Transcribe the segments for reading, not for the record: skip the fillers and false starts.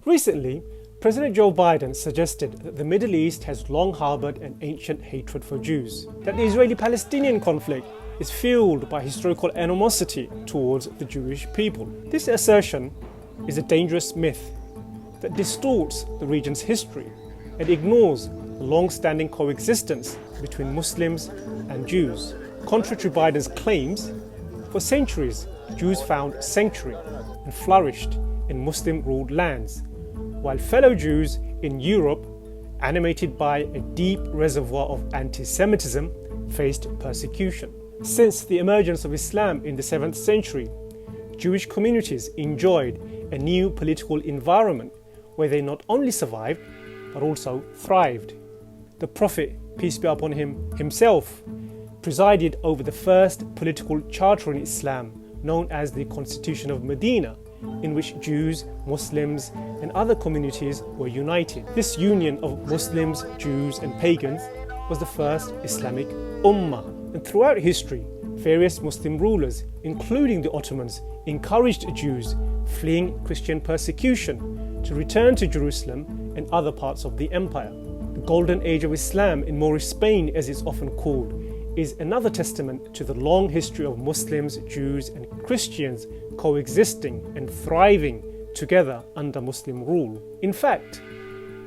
Recently, President Joe Biden suggested that the Middle East has long harbored an ancient hatred for Jews, that the Israeli-Palestinian conflict is fueled by historical animosity towards the Jewish people. This assertion is a dangerous myth that distorts the region's history and ignores the long-standing coexistence between Muslims and Jews. Contrary to Biden's claims, for centuries, Jews found sanctuary and flourished in Muslim-ruled lands, while fellow Jews in Europe, animated by a deep reservoir of anti-Semitism, faced persecution. Since the emergence of Islam in the 7th century, Jewish communities enjoyed a new political environment where they not only survived, but also thrived. The Prophet, peace be upon him, himself presided over the first political charter in Islam, known as the Constitution of Medina, in which Jews, Muslims, and other communities were united. This union of Muslims, Jews, and pagans was the first Islamic Ummah. And throughout history, various Muslim rulers, including the Ottomans, encouraged Jews fleeing Christian persecution to return to Jerusalem and other parts of the empire. The Golden Age of Islam, in Moorish Spain as it's often called, is another testament to the long history of Muslims, Jews, and Christians coexisting and thriving together under Muslim rule. In fact,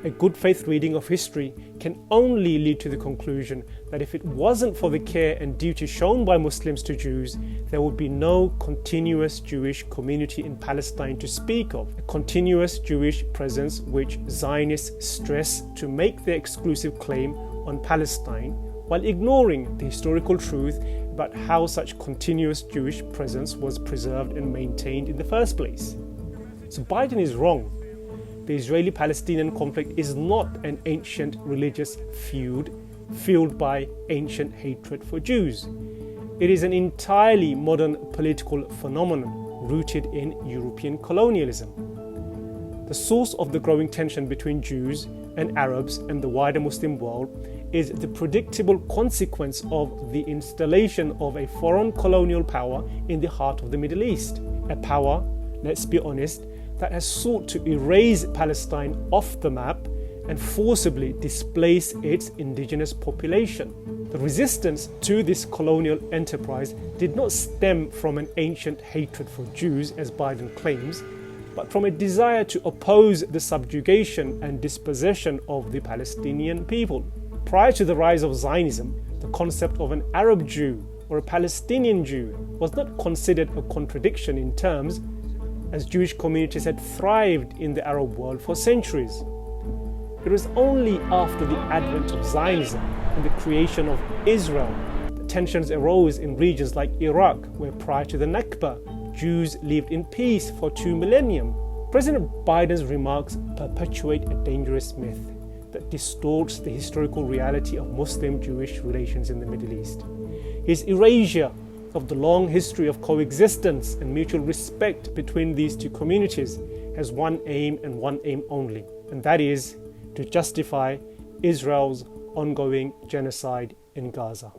a good faith reading of history can only lead to the conclusion that if it wasn't for the care and duty shown by Muslims to Jews, there would be no continuous Jewish community in Palestine to speak of, a continuous Jewish presence which Zionists stress to make their exclusive claim on Palestine, while ignoring the historical truth about how such continuous Jewish presence was preserved and maintained in the first place. So Biden is wrong. The Israeli-Palestinian conflict is not an ancient religious feud fueled by ancient hatred for Jews. It is an entirely modern political phenomenon rooted in European colonialism. The source of the growing tension between Jews and Arabs and the wider Muslim world is the predictable consequence of the installation of a foreign colonial power in the heart of the Middle East. A power, let's be honest, that has sought to erase Palestine off the map and forcibly displace its indigenous population. The resistance to this colonial enterprise did not stem from an ancient hatred for Jews, as Biden claims, but from a desire to oppose the subjugation and dispossession of the Palestinian people. Prior to the rise of Zionism, the concept of an Arab Jew or a Palestinian Jew was not considered a contradiction in terms, as Jewish communities had thrived in the Arab world for centuries. It was only after the advent of Zionism and the creation of Israel that tensions arose in regions like Iraq, where prior to the Nakba, Jews lived in peace for 2 millennia. President Biden's remarks perpetuate a dangerous myth that distorts the historical reality of Muslim-Jewish relations in the Middle East. His erasure of the long history of coexistence and mutual respect between these two communities has one aim and one aim only, and that is to justify Israel's ongoing genocide in Gaza.